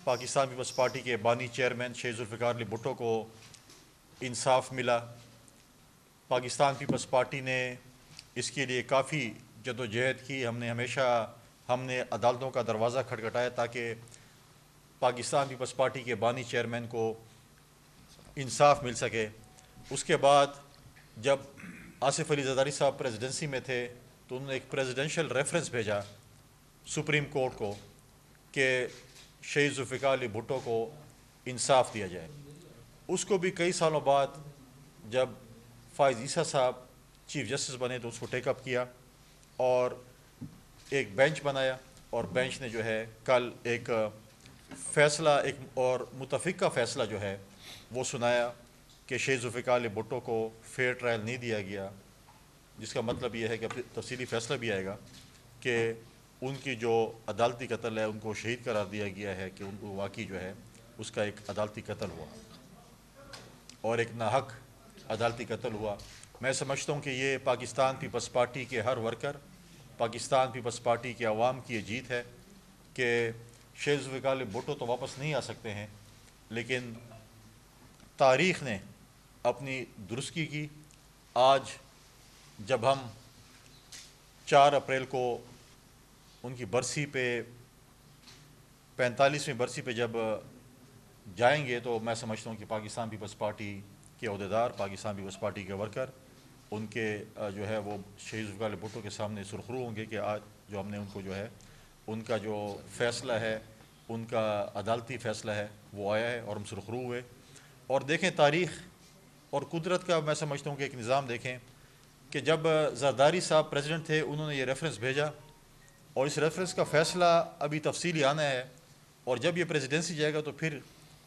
Pakistan Peoples party کے بانی chairman شیخ ذوالفقار علی بھٹو کو انصاف ملا۔ پاکستان پیپلز پارٹی نے اس کے لیے کافی جدوجہد کی۔ ہم نے عدالتوں کا دروازہ کھٹکھٹایا تاکہ پاکستان پیپلز پارٹی کے بانی چیئرمین کو انصاف مل سکے۔ اس کے بعد جب آصف علی زرداری صاحب پریزیڈنسی میں تھے تو انہوں نے ایک پریزیڈنشل ریفرنس بھیجا سپریم کورٹ کو کہ شہید ذوالفقار علی بھٹو کو انصاف دیا جائے۔ اس کو بھی کئی سالوں بعد جب فائز عیسیٰ صاحب چیف جسٹس بنے تو اس کو ٹیک اپ کیا اور ایک بینچ بنایا، اور بینچ نے جو ہے کل ایک فیصلہ، ایک اور متفقہ فیصلہ جو ہے وہ سنایا کہ شہید ذوالفقار علی بھٹو کو فیئر ٹرائل نہیں دیا گیا، جس کا مطلب یہ ہے کہ تفصیلی فیصلہ بھی آئے گا کہ ان کی جو عدالتی قتل ہے ان کو شہید قرار دیا گیا ہے کہ ان کو واقعی جو ہے اس کا ایک عدالتی قتل ہوا اور ایک ناحق عدالتی قتل ہوا۔ میں سمجھتا ہوں کہ یہ پاکستان پیپلز پارٹی کے ہر ورکر، پاکستان پیپلز پارٹی کے عوام کی یہ جیت ہے کہ شہید ذوالفقار علی بھٹو تو واپس نہیں آ سکتے ہیں، لیکن تاریخ نے اپنی درستگی کی۔ آج جب ہم 4 اپریل کو ان کی برسی پہ 45ویں برسی پہ جب جائیں گے تو میں سمجھتا ہوں کہ پاکستان پیپلز پارٹی کے عہدیدار، پاکستان پیپلز پارٹی کے ورکر ان کے جو ہے وہ شہید ذوالفقار علی بھٹو کے سامنے سرخرو ہوں گے کہ آج جو ہم نے ان کو جو ہے ان کا جو فیصلہ ہے، ان کا عدالتی فیصلہ ہے وہ آیا ہے اور ہم سرخرو ہوئے۔ اور دیکھیں تاریخ اور قدرت کا میں سمجھتا ہوں کہ ایک نظام دیکھیں کہ جب زرداری صاحب پریزیڈنٹ تھے انہوں نے یہ ریفرنس بھیجا اور اس ریفرنس کا فیصلہ ابھی تفصیلی آنا ہے، اور جب یہ پریزیڈنسی جائے گا تو پھر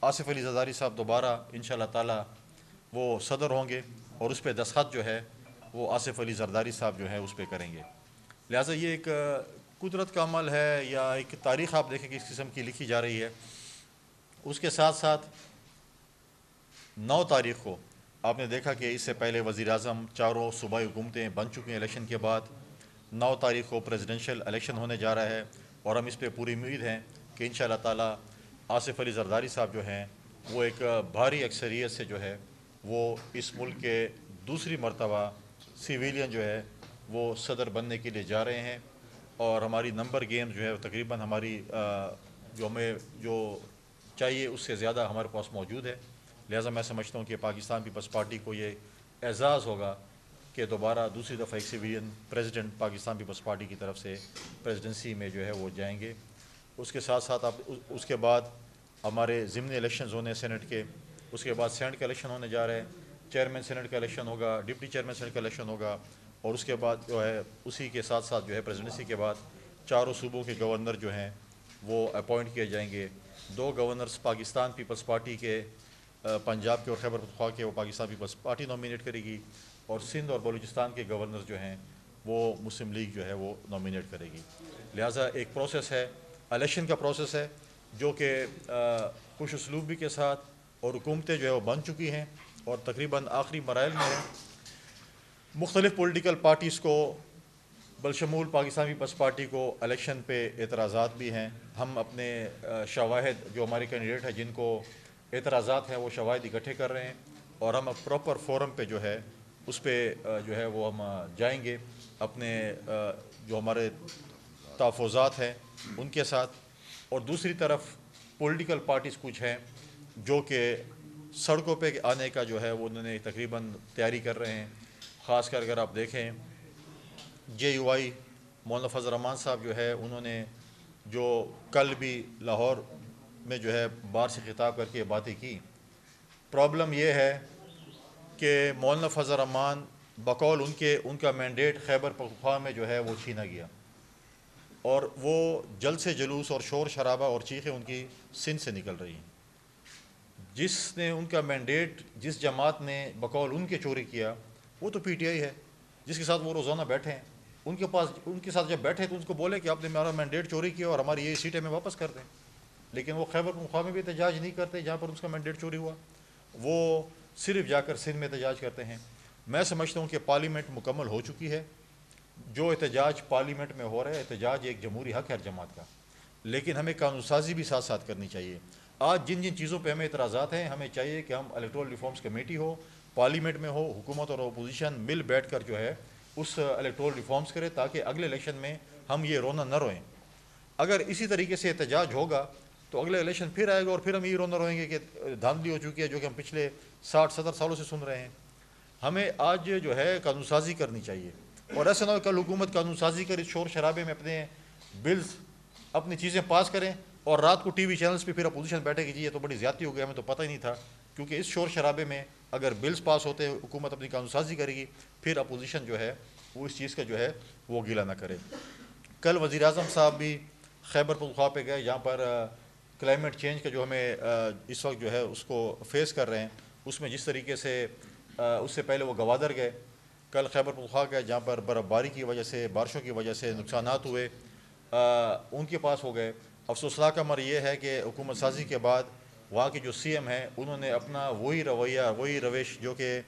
آصف علی زرداری صاحب دوبارہ انشاءاللہ تعالی وہ صدر ہوں گے اور اس پہ دستخط جو ہے وہ آصف علی زرداری صاحب جو ہے اس پہ کریں گے۔ لہٰذا یہ ایک قدرت کا عمل ہے یا ایک تاریخ آپ دیکھیں کہ اس قسم کی لکھی جا رہی ہے۔ اس کے ساتھ ساتھ 9 تاریخ کو آپ نے دیکھا کہ اس سے پہلے وزیر اعظم چاروں صوبائی حکومتیں بن چکی ہیں الیکشن کے بعد۔ 9 تاریخ کو پریزیڈنشل الیکشن ہونے جا رہا ہے اور ہم اس پہ پوری امید ہیں کہ انشاءاللہ تعالی آصف علی زرداری صاحب جو ہیں وہ ایک بھاری اکثریت سے جو ہے وہ اس ملک کے دوسری مرتبہ سویلین جو ہے وہ صدر بننے کے لیے جا رہے ہیں، اور ہماری نمبر گیم جو ہے تقریباً ہماری جو ہمیں جو چاہیے اس سے زیادہ ہمارے پاس موجود ہے۔ لہٰذا میں سمجھتا ہوں کہ پاکستان پیپلز پارٹی کو یہ اعزاز ہوگا کہ دوبارہ دوسری دفعہ ایک سویلین پریزیڈنٹ پاکستان پیپلز پارٹی کی طرف سے پریزیڈنسی میں جو ہے وہ جائیں گے۔ اس کے ساتھ ساتھ اس کے بعد ہمارے ضمنی الیکشنز ہونے ہیں سینٹ کے، اس کے بعد سینٹ کا الیکشن ہونے جا رہے ہیں، چیئرمین سینٹ کا الیکشن ہوگا، ڈپٹی چیئرمین سینٹ کا الیکشن ہوگا، اور اس کے بعد جو ہے اسی کے ساتھ ساتھ جو ہے پریزیڈنسی کے بعد چاروں صوبوں کے گورنر جو ہیں وہ اپوائنٹ کیے جائیں گے۔ 2 گورنرز پاکستان پیپلز پارٹی کے پنجاب کے اور خیبر پختونخوا کے وہ پاکستان پیپلز پارٹی نومینیٹ کرے گی، اور سندھ اور بلوچستان کے گورنرز جو ہیں وہ مسلم لیگ جو ہے وہ نومینیٹ کرے گی۔ لہٰذا ایک پروسیس ہے، الیکشن کا پروسیس ہے جو کہ خوش اسلوبی کے ساتھ، اور حکومتیں جو ہے وہ بن چکی ہیں اور تقریباً آخری مراحل میں ہیں۔ مختلف پولیٹیکل پارٹیز کو بلشمول پاکستان پیپلز پارٹی کو الیکشن پہ اعتراضات بھی ہیں۔ ہم اپنے شواہد جو ہمارے کینڈیڈیٹ ہیں جن کو اعتراضات ہیں وہ شواہد اکٹھے کر رہے ہیں، اور ہم پراپر فورم پہ جو ہے اس پہ جو ہے وہ ہم جائیں گے اپنے جو ہمارے تحفظات ہیں ان کے ساتھ۔ اور دوسری طرف پولیٹیکل پارٹیز کچھ ہیں جو کہ سڑکوں پہ آنے کا جو ہے وہ انہوں نے تقریباً تیاری کر رہے ہیں۔ خاص کر اگر آپ دیکھیں جے یو آئی مولانا فضل الرحمان صاحب جو ہے انہوں نے جو کل بھی لاہور میں جو ہے بار سے خطاب کر کے باتیں کی، پرابلم یہ ہے کہ مولانا فضل الرحمان بقول ان کا مینڈیٹ خیبر پختونخوا میں جو ہے وہ چھینا گیا، اور وہ جلد سے جلوس اور شور شرابہ اور چیخیں ان کی سندھ سے نکل رہی ہیں۔ جس نے ان کا مینڈیٹ، جس جماعت نے بقول ان کے چوری کیا وہ تو پی ٹی آئی ہے جس کے ساتھ وہ روزانہ بیٹھے ہیں۔ ان کے ساتھ جب بیٹھے تو ان کو بولے کہ آپ نے ہمارا مینڈیٹ چوری کیا اور ہماری یہ سیٹیں میں واپس کر دیں، لیکن وہ خیبر پختونخوا میں بھی احتجاج نہیں کرتے جہاں پر اس کا مینڈیٹ چوری ہوا، وہ صرف جا کر سندھ میں احتجاج کرتے ہیں۔ میں سمجھتا ہوں کہ پارلیمنٹ مکمل ہو چکی ہے۔ جو احتجاج پارلیمنٹ میں ہو رہا ہے، احتجاج ایک جمہوری حق ہے ہر جماعت کا، لیکن ہمیں قانون سازی بھی ساتھ ساتھ کرنی چاہیے. آج جن جن چیزوں پہ ہمیں اعتراضات ہیں، ہمیں چاہیے کہ ہم الیکٹورل ریفارمز کمیٹی ہو، پارلیمنٹ میں ہو، حکومت اور اپوزیشن مل بیٹھ کر جو ہے اس الیکٹورل ریفارمز کرے، تاکہ اگلے الیکشن میں ہم یہ رونا نہ روئیں. اگر اسی طریقے سے احتجاج ہوگا تو اگلے الیکشن پھر آئے گا اور پھر ہم یہ رونا روئیں گے کہ دھاندلی ہو چکی ہے، جو کہ ہم پچھلے 60-70 سالوں سے سن رہے ہیں. ہمیں آج جو ہے قانون سازی کرنی چاہیے، اور ایسا نہ ہو کل حکومت قانون سازی کر اس شور شرابے میں اپنے بلز اپنی چیزیں پاس کریں اور رات کو ٹی وی چینلز پہ پھر اپوزیشن بیٹھے کہ جی یہ تو بڑی زیادتی ہو گئی، ہمیں تو پتہ ہی نہیں تھا. کیونکہ اس شور شرابے میں اگر بلز پاس ہوتے حکومت اپنی قانون سازی کرے گی، پھر اپوزیشن جو ہے وہ اس چیز کا جو ہے وہ گیلا نہ کرے. کل وزیر اعظم صاحب بھی خیبر پختونخوا پہ گئے، جہاں پر کلائمیٹ چینج کا جو ہمیں اس وقت جو ہے اس کو فیس کر رہے ہیں، اس میں جس طریقے سے اس سے پہلے وہ گوادر گئے، کل خیبر پختونخوا گئے جہاں پر برف باری کی وجہ سے، بارشوں کی وجہ سے نقصانات ہوئے، ان کے پاس ہو گئے. افسوسناک امر یہ ہے کہ حکومت سازی کے بعد وہاں کے جو سی ایم ہیں انہوں نے اپنا وہی رویہ، وہی روش جو کہ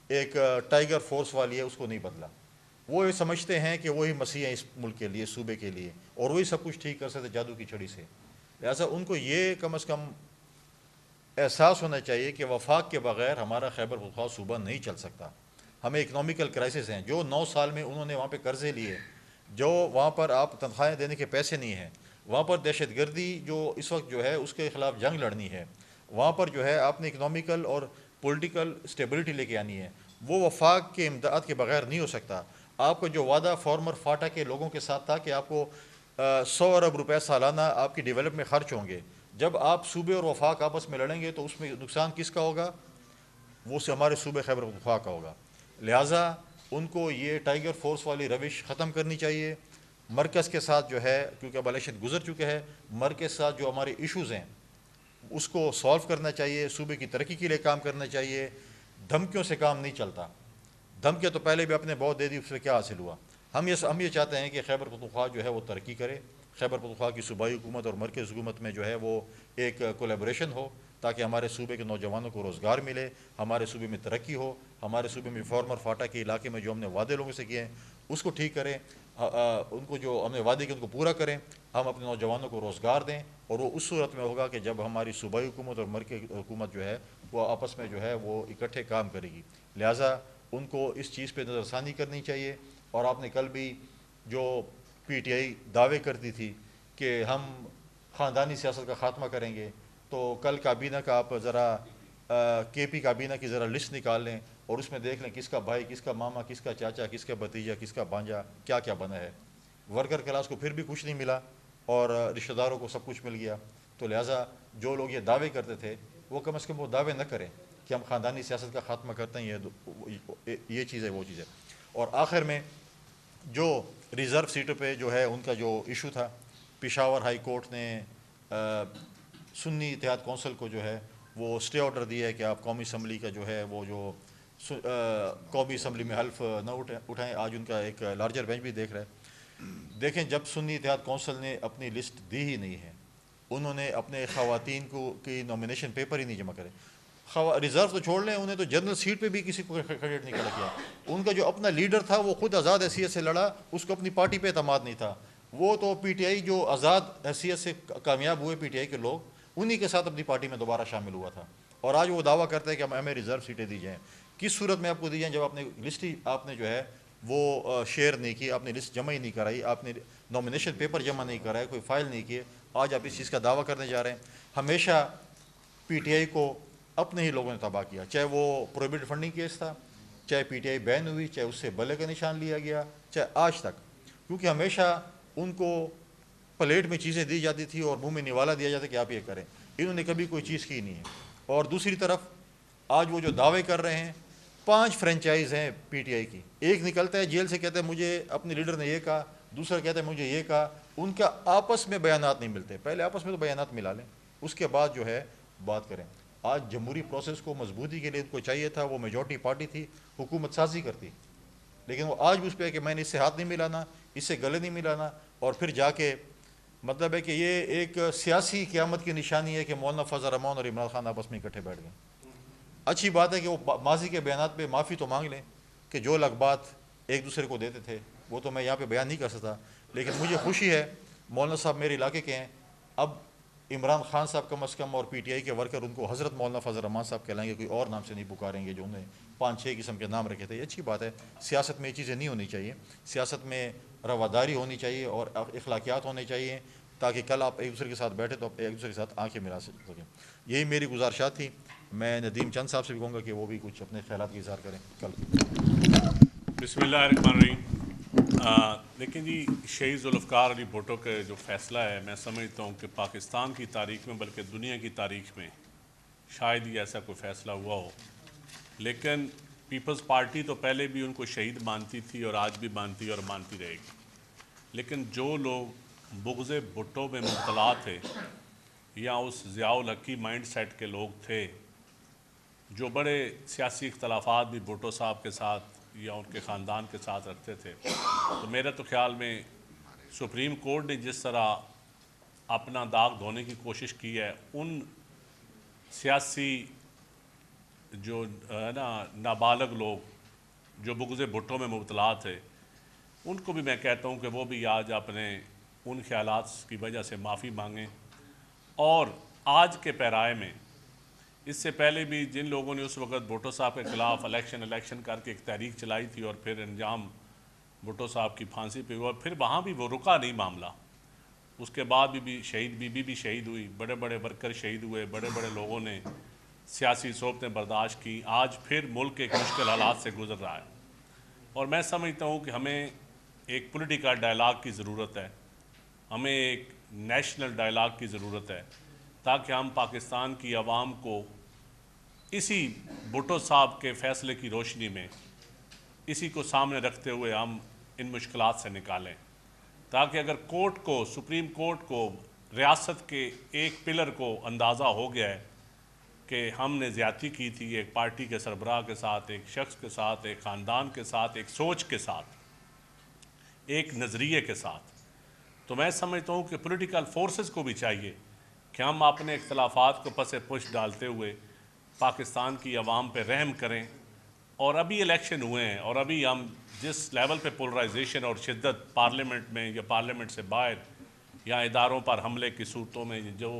ایک ٹائیگر فورس والی ہے اس کو نہیں بدلا. وہ یہ سمجھتے ہیں کہ وہی مسیح ہیں اس ملک کے لیے، صوبے کے لیے، اور وہی سب کچھ ٹھیک کر سکتے جادو کی چھڑی سے. لہٰذا ان کو یہ کم از کم احساس ہونا چاہیے کہ وفاق کے بغیر ہمارا خیبر پختونخوا صوبہ نہیں چل سکتا. ہمیں اکنامیکل کرائسس ہیں، جو 9 سال میں انہوں نے وہاں پہ قرضے لیے، جو وہاں پر آپ تنخواہیں دینے کے پیسے نہیں ہیں، وہاں پر دہشت گردی جو اس وقت جو ہے اس کے خلاف جنگ لڑنی ہے، وہاں پر جو ہے آپ نے اکنامیکل اور پولیٹیکل اسٹیبلٹی لے کے آنی ہے. وہ وفاق کے امداد کے بغیر نہیں ہو سکتا. آپ کا جو وعدہ فارمر فاٹا کے لوگوں کے ساتھ تھا کہ آپ کو 100 ارب روپے سالانہ آپ کی ڈیولپ میں خرچ ہوں گے، جب آپ صوبے اور وفاق آپس میں لڑیں گے تو اس میں نقصان کس کا ہوگا؟ وہ سے ہمارے صوبے خیبر پختونخوا کا ہوگا. لہٰذا ان کو یہ ٹائیگر فورس والی روش ختم کرنی چاہیے. مرکز کے ساتھ جو ہے، کیونکہ اب الیکشن گزر چکے ہیں، مرکز کے ساتھ جو ہمارے ایشوز ہیں اس کو سالو کرنا چاہیے، صوبے کی ترقی کے لیے کام کرنا چاہیے. دھمکیوں سے کام نہیں چلتا. دھمکیاں تو پہلے بھی اپنے بہت دے دی، اس سے کیا حاصل ہوا؟ ہم یہ چاہتے ہیں کہ خیبر پختونخوا جو ہے وہ ترقی کرے. خیبر پختونخوا کی صوبائی حکومت اور مرکز حکومت میں جو ہے وہ ایک کولیبوریشن ہو، تاکہ ہمارے صوبے کے نوجوانوں کو روزگار ملے، ہمارے صوبے میں ترقی ہو، ہمارے صوبے میں فارمر فاٹا کے علاقے میں جو ہم نے وعدے لوگوں سے کیے ہیں اس کو ٹھیک کریں، ان کو جو ہم نے وعدے کیے ان کو پورا کریں، ہم اپنے نوجوانوں کو روزگار دیں. اور وہ اس صورت میں ہوگا کہ جب ہماری صوبائی حکومت اور مرکزی حکومت جو ہے وہ آپس میں جو ہے وہ اکٹھے کام کرے گی. لہٰذا ان کو اس چیز پہ نظر ثانی کرنی چاہیے. اور آپ نے کل بھی جو پی ٹی آئی دعوے کرتی تھی کہ ہم خاندانی سیاست کا خاتمہ کریں گے، تو کل کابینہ کا آپ ذرا کے پی کابینہ کی ذرا لسٹ نکال لیں اور اس میں دیکھ لیں کس کا بھائی، کس کا ماما، کس کا چاچا، کس کا بھتیجا، کس کا بھانجا کیا کیا بنا ہے. ورکر کلاس کو پھر بھی کچھ نہیں ملا اور رشتہ داروں کو سب کچھ مل گیا. تو لہٰذا جو لوگ یہ دعوے کرتے تھے وہ کم از کم وہ دعوے نہ کریں کہ ہم خاندانی سیاست کا خاتمہ کرتے ہیں، یہ چیز ہے وہ چیز ہے. اور آخر میں جو ریزرو سیٹوں پہ جو ہے ان کا جو ایشو تھا، پشاور ہائی کورٹ نے سنی اتحاد کونسل کو جو ہے وہ اسٹے آرڈر دیا ہے کہ آپ قومی اسمبلی کا جو ہے وہ جو قومی اسمبلی میں حلف نہ اٹھائیں. آج ان کا ایک لارجر بینچ بھی دیکھ رہا ہے. دیکھیں، جب سنی اتحاد کونسل نے اپنی لسٹ دی ہی نہیں ہے، انہوں نے اپنے خواتین کو کی نومینیشن پیپر ہی نہیں جمع کرے. ریزرو تو چھوڑ لیں، انہیں تو جنرل سیٹ پہ بھی کسی کو کینڈیڈیٹ نہیں کھڑا کیا. ان کا جو اپنا لیڈر تھا وہ خود آزاد حیثیت سے لڑا، اس کو اپنی پارٹی پہ اعتماد نہیں تھا. وہ تو پی ٹی آئی جو آزاد حیثیت سے کامیاب ہوئے پی ٹی آئی کے لوگ، انہی کے ساتھ اپنی پارٹی میں دوبارہ شامل ہوا تھا. اور آج وہ دعویٰ کرتے ہیں کہ ہمیں ریزرو سیٹیں دی جائیں. کس صورت میں آپ کو دی جائیں؟ جب آپ نے لسٹ ہی آپ نے جو ہے وہ شیئر نہیں کی، آپ نے لسٹ جمع ہی نہیں کرائی، آپ نے نومینیشن پیپر جمع نہیں کرائے، کوئی فائل نہیں کیے. آج آپ اس چیز کا دعویٰ کرنے جا رہے ہیں. ہمیشہ پی ٹی آئی کو اپنے ہی لوگوں نے تباہ کیا، چاہے وہ پروہیبٹڈ فنڈنگ کیس تھا، چاہے پی ٹی آئی بین ہوئی، چاہے اس سے بلے کا نشان لیا گیا، چاہے آج تک. کیونکہ ہمیشہ ان کو پلیٹ میں چیزیں دی جاتی تھی اور منہ میں نوالا دیا جاتا کہ آپ یہ کریں. انہوں نے کبھی کوئی چیز کی نہیں ہے. اور دوسری طرف آج وہ جو دعوے کر رہے ہیں، 5 فرنچائز ہیں پی ٹی آئی کی. ایک نکلتا ہے جیل سے کہتا ہے مجھے اپنے لیڈر نے یہ کہا، دوسرا کہتا ہے مجھے یہ کہا. ان کا آپس میں بیانات نہیں ملتے. پہلے آپس میں تو بیانات ملا لیں، اس کے بعد جو ہے بات کریں. آج جمہوری پروسیس کو مضبوطی کے لیے ان کو چاہیے تھا، وہ میجورٹی پارٹی تھی، حکومت سازی کرتی، لیکن وہ آج بھی اس پہ ہے کہ میں نے اس سے ہاتھ نہیں ملانا، اس سے گلے نہیں ملانا. اور پھر جا کے مطلب ہے کہ یہ ایک سیاسی قیامت کی نشانی ہے کہ مولانا فضل الرحمان اور عمران خان آپس میں اکٹھے بیٹھ گئے. اچھی بات ہے کہ وہ ماضی کے بیانات پہ معافی تو مانگ لیں کہ جو لغبات ایک دوسرے کو دیتے تھے وہ تو میں یہاں پہ بیان نہیں کر سکتا. لیکن مجھے خوشی ہے، مولانا صاحب میرے علاقے کے ہیں، اب عمران خان صاحب کم از کم اور پی ٹی آئی کے ورکر ان کو حضرت مولانا فضل الرحمان صاحب کہلائیں گے, کوئی اور نام سے نہیں پکاریں گے, جو انہیں 5-6 قسم کے نام رکھے تھے. یہ اچھی بات ہے. سیاست میں یہ چیزیں نہیں ہونی چاہیے. سیاست میں رواداری ہونی چاہیے اور اخلاقیات ہونے چاہیے, تاکہ کل آپ ایک دوسرے کے ساتھ بیٹھے تو آپ ایک دوسرے کے ساتھ آنکھیں ملا سکیں. یہی میری گزارشات تھی. میں ندیم چند صاحب سے بھی کہوں گا کہ وہ بھی کچھ اپنے خیالات کا اظہار کریں کل. بسم اللہ الرحمن الرحیم. لیکن جی شہید ذوالفقار علی بھٹو کا جو فیصلہ ہے, میں سمجھتا ہوں کہ پاکستان کی تاریخ میں بلکہ دنیا کی تاریخ میں شاید ہی ایسا کوئی فیصلہ ہوا ہو. لیکن پیپلز پارٹی تو پہلے بھی ان کو شہید مانتی تھی اور آج بھی مانتی اور مانتی رہے گی. لیکن جو لوگ بغض بھٹو میں مبتلا تھے یا اس ضیاء الحق کی مائنڈ سیٹ کے لوگ تھے, جو بڑے سیاسی اختلافات بھی بھٹو صاحب کے ساتھ یا ان کے خاندان کے ساتھ رکھتے تھے, تو میرا تو خیال میں سپریم کورٹ نے جس طرح اپنا داغ دھونے کی کوشش کی ہے, ان سیاسی جو ہے نا نابالغ لوگ جو بغض بھٹو میں مبتلا تھے, ان کو بھی میں کہتا ہوں کہ وہ بھی آج اپنے ان خیالات کی وجہ سے معافی مانگیں. اور آج کے پیرائے میں اس سے پہلے بھی جن لوگوں نے اس وقت بھٹو صاحب کے خلاف الیکشن کر کے ایک تحریک چلائی تھی اور پھر انجام بھٹو صاحب کی پھانسی پہ ہوا, پھر وہاں بھی وہ رکا نہیں معاملہ. اس کے بعد بھی شہید بی بی بھی شہید ہوئی, بڑے بڑے ورکر شہید ہوئے, بڑے بڑے لوگوں نے سیاسی صحبتیں برداشت کی. آج پھر ملک ایک مشکل حالات سے گزر رہا ہے, اور میں سمجھتا ہوں کہ ہمیں ایک پولیٹیکل ڈائلاگ کی ضرورت ہے, ہمیں ایک نیشنل ڈائلاگ کی ضرورت ہے, تاکہ ہم پاکستان کی عوام کو اسی بھٹو صاحب کے فیصلے کی روشنی میں اسی کو سامنے رکھتے ہوئے ہم ان مشکلات سے نکالیں. تاکہ اگر کورٹ کو, سپریم کورٹ کو, ریاست کے ایک پلر کو اندازہ ہو گیا ہے کہ ہم نے زیادتی کی تھی ایک پارٹی کے سربراہ کے ساتھ, ایک شخص کے ساتھ, ایک خاندان کے ساتھ, ایک سوچ کے ساتھ, ایک نظریے کے ساتھ, تو میں سمجھتا ہوں کہ پولیٹیکل فورسز کو بھی چاہیے کہ ہم اپنے اختلافات کو پس پش ڈالتے ہوئے پاکستان کی عوام پہ رحم کریں. اور ابھی الیکشن ہوئے ہیں, اور ابھی ہم جس لیول پہ پولرائزیشن اور شدت پارلیمنٹ میں یا پارلیمنٹ سے باہر یا اداروں پر حملے کی صورتوں میں جو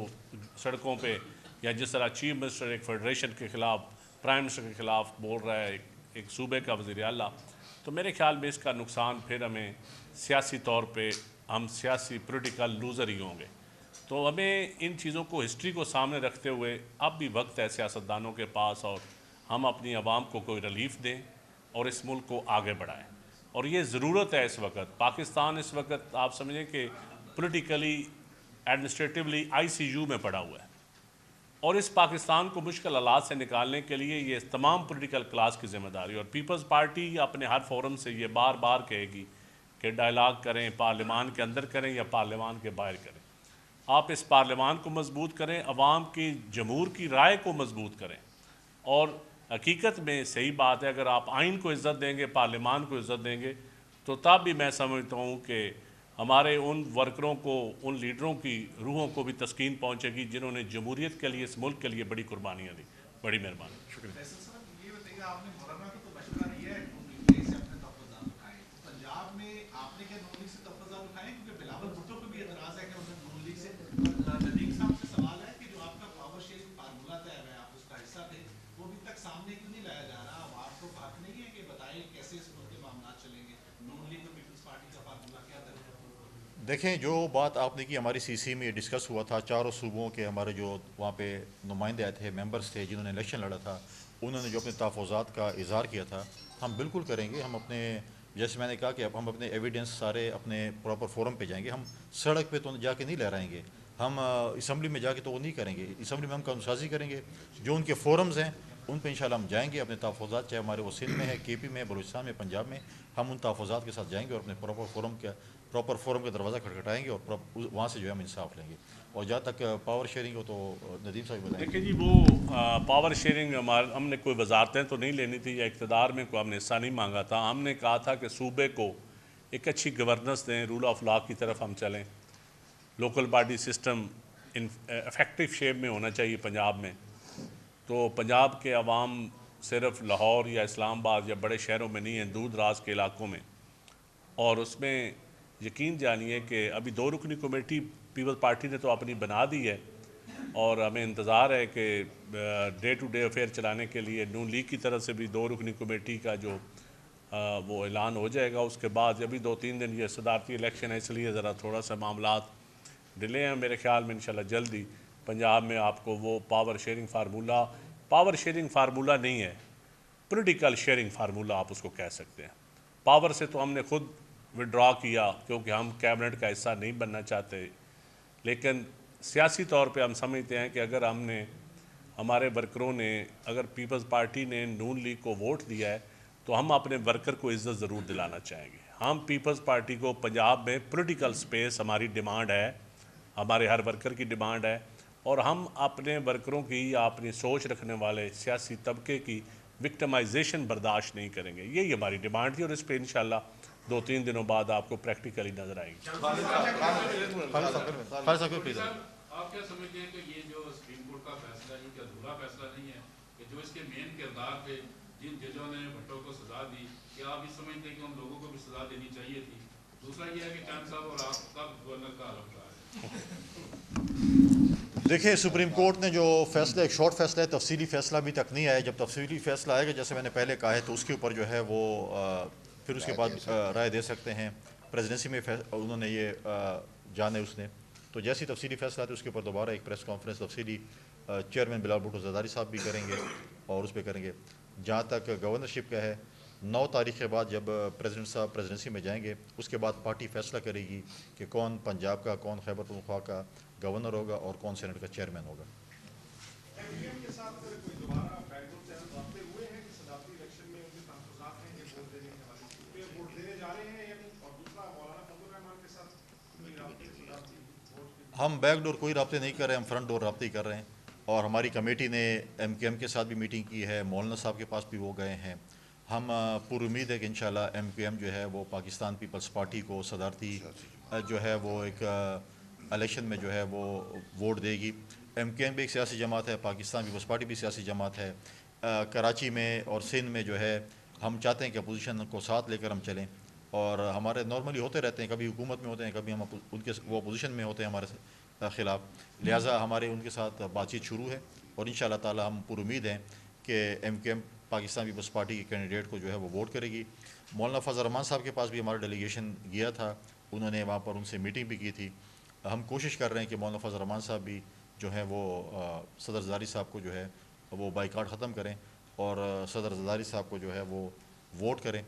سڑکوں پہ, یا جس طرح چیف منسٹر ایک فیڈریشن کے خلاف, پرائم منسٹر کے خلاف بول رہا ہے ایک صوبے کا وزیر اعلیٰ, تو میرے خیال میں اس کا نقصان پھر ہمیں سیاسی طور پہ ہم سیاسی پولیٹیکل لوزر ہی ہوں گے. تو ہمیں ان چیزوں کو, ہسٹری کو سامنے رکھتے ہوئے اب بھی وقت ہے سیاستدانوں کے پاس, اور ہم اپنی عوام کو کوئی ریلیف دیں اور اس ملک کو آگے بڑھائیں. اور یہ ضرورت ہے اس وقت. پاکستان اس وقت آپ سمجھیں کہ پولیٹیکلی, ایڈمنسٹریٹولی ICU میں پڑا ہوا ہے, اور اس پاکستان کو مشکل حالات سے نکالنے کے لیے یہ تمام پولیٹیکل کلاس کی ذمہ داری. اور پیپلز پارٹی اپنے ہر فورم سے یہ بار بار کہے گی کہ ڈائلاگ کریں, پارلیمان کے اندر کریں یا پارلیمان کے باہر کریں. آپ اس پارلیمان کو مضبوط کریں, عوام کی جمہور کی رائے کو مضبوط کریں. اور حقیقت میں صحیح بات ہے, اگر آپ آئین کو عزت دیں گے, پارلیمان کو عزت دیں گے, تو تب بھی میں سمجھتا ہوں کہ ہمارے ان ورکروں کو, ان لیڈروں کی روحوں کو بھی تسکین پہنچے گی جنہوں نے جمہوریت کے لیے, اس ملک کے لیے بڑی قربانیاں دی. بڑی مہربانی, شکریہ. دیکھیں, جو بات آپ نے کی, ہماری CC میں یہ ڈسکس ہوا تھا, چاروں صوبوں کے ہمارے جو وہاں پہ نمائندے آئے تھے, ممبرز تھے جنہوں نے الیکشن لڑا تھا, انہوں نے جو اپنے تحفظات کا اظہار کیا تھا, ہم بالکل کریں گے. ہم اپنے, جیسے میں نے کہا کہ اب ہم اپنے ایویڈنس سارے اپنے پراپر فورم پہ جائیں گے. ہم سڑک پہ تو جا کے نہیں لہرائیں گے, ہم اسمبلی میں جا کے تو وہ نہیں کریں گے. اسمبلی میں ہم قانون سازی کریں گے, جو ان کے فورمز ہیں ان پہ انشاءاللہ ہم جائیں گے. اپنے تحفظات, چاہے ہمارے وہ سندھ میں ہے, KP میں, بلوچستان میں, پنجاب میں, ہم ان تحفظات کے ساتھ جائیں گے اور اپنے پراپر فورم کا دروازہ کھٹکھٹائیں گے, اور وہاں سے جو ہے ہم انصاف لیں گے. اور جہاں تک پاور شیئرنگ ہو تو ندیم صاحب بتائیں. دیکھیں جی, وہ پاور شیئرنگ ہم نے کوئی وزارتیں تو نہیں لینی تھی, یا اقتدار میں کوئی ہم نے حصہ نہیں مانگا تھا. ہم نے کہا تھا کہ صوبے کو ایک اچھی گورننس دیں, رول آف لا کی طرف ہم چلیں. Local body system effective shape میں ہونا چاہیے پنجاب میں. تو پنجاب کے عوام صرف لاہور یا اسلام آباد یا بڑے شہروں میں نہیں ہیں, دور دراز کے علاقوں میں. اور اس میں یقین جانیے کہ ابھی 2 رکنی کمیٹی پیپلز پارٹی نے تو اپنی بنا دی ہے اور ہمیں انتظار ہے کہ ڈے ٹو ڈے افیئر چلانے کے لیے نون لیگ کی طرف سے بھی 2 رکنی کمیٹی کا جو وہ اعلان ہو جائے گا. اس کے بعد ابھی 2-3 دن یہ صدارتی الیکشن ہے، اس لیے ذرا تھوڑا سا معاملات ڈیلے ہیں. میرے خیال میں انشاءاللہ جلدی پنجاب میں آپ کو وہ پاور شیئرنگ فارمولہ نہیں ہے، پولیٹیکل شیئرنگ فارمولہ آپ اس کو کہہ سکتے ہیں. پاور سے تو ہم نے خود وڈرا کیا کیونکہ ہم کیبنٹ کا حصہ نہیں بننا چاہتے، لیکن سیاسی طور پہ ہم سمجھتے ہیں کہ اگر ہم نے ہمارے ورکروں نے اگر پیپلز پارٹی نے نون لیگ کو ووٹ دیا ہے تو ہم اپنے ورکر کو عزت ضرور دلانا چاہیں گے. ہم پیپلز پارٹی کو پنجاب میں پولیٹیکل سپیس ہماری ڈیمانڈ ہے، ہمارے ہر ورکر کی ڈیمانڈ ہے، اور ہم اپنے ورکروں کی یا اپنی سوچ رکھنے والے سیاسی طبقے کی وکٹمائزیشن برداشت نہیں کریں گے. یہی ہماری ڈیمانڈ تھی اور اس پہ انشاءاللہ 2-3 دنوں بعد آپ کو پریکٹیکلی نظر آئے گی. آپ کیا سمجھتے ہیں کہ یہ جو سپریم کورٹ کا فیصلہ ہے یہ ادھورا فیصلہ نہیں ہے کہ جو اس کے مین کردار تھے جن ججوں نے بھٹو کو سزا دی، کیا آپ یہ سمجھتے ہیں کہ ان لوگوں کو بھی سزا دینی چاہیے تھی؟ دوسرا یہ ہے کہ چند صاحب اور آپ کب گورنر کا حلف ہے؟ دیکھیں سپریم کورٹ نے جو فیصلہ ایک شارٹ فیصلہ ہے، تفصیلی فیصلہ ابھی تک نہیں آیا. جب تفصیلی فیصلہ آئے گا جیسے میں نے پہلے کہا ہے تو اس کے اوپر جو ہے وہ پھر اس کے بعد رائے دے سکتے ہیں. پریزیڈنسی میں انہوں نے یہ جانے اس نے تو جیسی تفصیلی فیصلہ آتے اس کے اوپر دوبارہ ایک پریس کانفرنس تفصیلی چیئرمین بلال بھٹو زرداری صاحب بھی کریں گے اور اس پہ کریں گے. جہاں تک گورنرشپ کا ہے 9 تاریخ کے بعد جب پریزیڈنٹ صاحب پریزیڈنسی میں جائیں گے اس کے بعد پارٹی فیصلہ کرے گی کہ کون پنجاب کا، کون خیبر پختونخوا کا گورنر ہوگا اور کون سینٹ کا چیئرمین ہوگا. ہم بیک ڈور کوئی رابطے نہیں کر رہے ہیں، ہم فرنٹ ڈور رابطے ہی کر رہے ہیں. اور ہماری کمیٹی نے MQM کے ساتھ بھی میٹنگ کی ہے، مولانا صاحب کے پاس بھی وہ گئے ہیں. ہم پر امید ہے کہ انشاءاللہ MQM جو ہے وہ پاکستان پیپلز پارٹی کو صدارتی جو ہے وہ ایک الیکشن میں جو ہے وہ ووٹ دے گی. MQM بھی ایک سیاسی جماعت ہے، پاکستان پیپلز پارٹی بھی سیاسی جماعت ہے. کراچی میں اور سندھ میں جو ہے ہم چاہتے ہیں کہ اپوزیشن کو ساتھ لے کر ہم چلیں، اور ہمارے نارملی ہوتے رہتے ہیں، کبھی حکومت میں ہوتے ہیں، کبھی ہم ان کے وہ اپوزیشن میں ہوتے ہیں ہمارے خلاف. لہٰذا ہمارے ان کے ساتھ بات چیت شروع ہے اور انشاءاللہ تعالی ہم پر امید ہیں کہ MQM پاکستان پیپلز پارٹی کے کینڈیڈیٹ کو جو ہے وہ ووٹ کرے گی. مولانا فضل الرحمان صاحب کے پاس بھی ہمارا ڈیلیگیشن گیا تھا، انہوں نے وہاں پر ان سے میٹنگ بھی کی تھی. ہم کوشش کر رہے ہیں کہ مولانا فضل الرحمان صاحب بھی جو ہے وہ صدر زرداری صاحب کو جو ہے وہ بائیکاٹ ختم کریں اور صدر زرداری صاحب کو جو ہے وہ ووٹ کریں.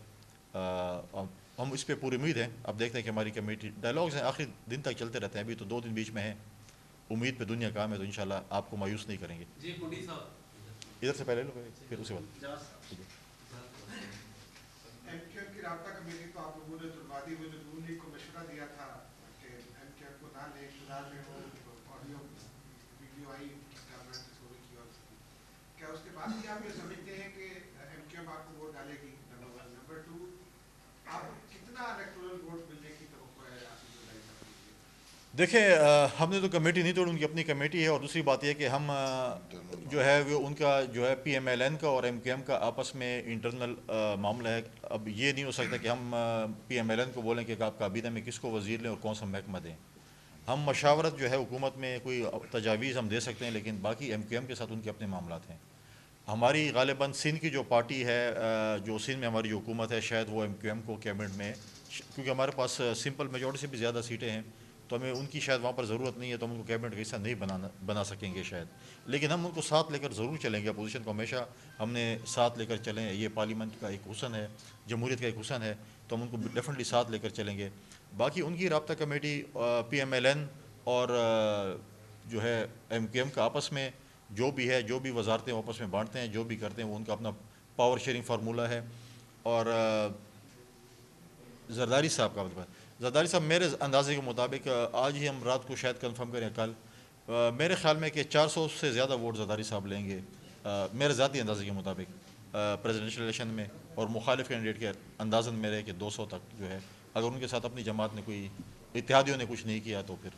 ہم اس پہ پوری امید ہیں. اب دیکھتے ہیں کہ ہماری کمیٹی ڈائلاگز ہیں آخری دن تک چلتے رہتے ہیں، ابھی تو 2 دن بیچ میں ہیں. امید پہ دنیا کام ہے تو انشاءاللہ آپ کو مایوس نہیں کریں گے. جی کنڈی صاحب ادھر سے پہلے لوگ پھر اس کے بعد MQM کی رابطہ کمیٹی کو آپ لوگوں نے تروا دی، وہ جو نون لیگ کو مشورہ دیا تھا کہ MQM کو نہ لے، فی الحال میں وہ آڈیو ویڈیو آئی گورنمنٹ نے کی، اور کیا اس کے بعد بھی آپ یہ سمجھتے ہیں کہ MQM آپ کو ووٹ ڈالے گی؟ نمبر 1. نمبر 2، آپ کتنا الیکٹورل ووٹ ملنے کی توقع ہے آصف زرداری صاحب کے لیے؟ دیکھیں ہم نے تو کمیٹی نہیں توڑی، ان کی اپنی کمیٹی ہے. اور دوسری بات یہ کہ ہم جو ہے وہ ان کا جو ہے PMLN کا اور MQM کا آپس میں انٹرنل معاملہ ہے. اب یہ نہیں ہو سکتا کہ ہم PMLN کو بولیں کہ آپ کابینہ میں کس کو وزیر لیں اور کون سا محکمہ دیں. ہم مشاورت جو ہے حکومت میں کوئی تجاویز ہم دے سکتے ہیں، لیکن باقی MQM کے ساتھ ان کے اپنے معاملات ہیں. ہماری غالباً سندھ کی جو پارٹی ہے، جو سندھ میں ہماری جو حکومت ہے، شاید وہ MQM کو کیبنٹ میں، کیونکہ ہمارے پاس سمپل میجورٹی سے بھی زیادہ سیٹیں ہیں تو ہمیں ان کی شاید وہاں پر ضرورت نہیں ہے، تو ہم ان کو کیبنٹ کا حصہ نہیں بنا سکیں گے شاید. لیکن ہم ان کو ساتھ لے کر ضرور چلیں گے. اپوزیشن کو ہمیشہ ہم نے ساتھ لے کر چلیں، یہ پارلیمنٹ کا ایک حسن ہے، جمہوریت کا ایک حسن ہے، تو ہم ان کو ڈیفینیٹلی ساتھ لے کر چلیں گے. باقی ان کی رابطہ کمیٹی PMLN اور جو ہے MQM کا آپس میں جو بھی ہے، جو بھی وزارتیں آپس میں بانٹتے ہیں، جو بھی کرتے ہیں، وہ ان کا اپنا پاور شیئرنگ فارمولہ ہے. اور زرداری صاحب کا زرداری صاحب میرے اندازے کے مطابق آج ہی ہم رات کو شاید کنفرم کریں، کل میرے خیال میں کہ 400 سے زیادہ ووٹ زرداری صاحب لیں گے میرے ذاتی اندازے کے مطابق پریزیڈنشل الیکشن میں. اور مخالف کینڈیڈیٹ کے اندازن میرے کہ 200 تک جو ہے، اگر ان کے ساتھ اپنی جماعت نے کوئی اتحادیوں نے کچھ نہیں کیا تو پھر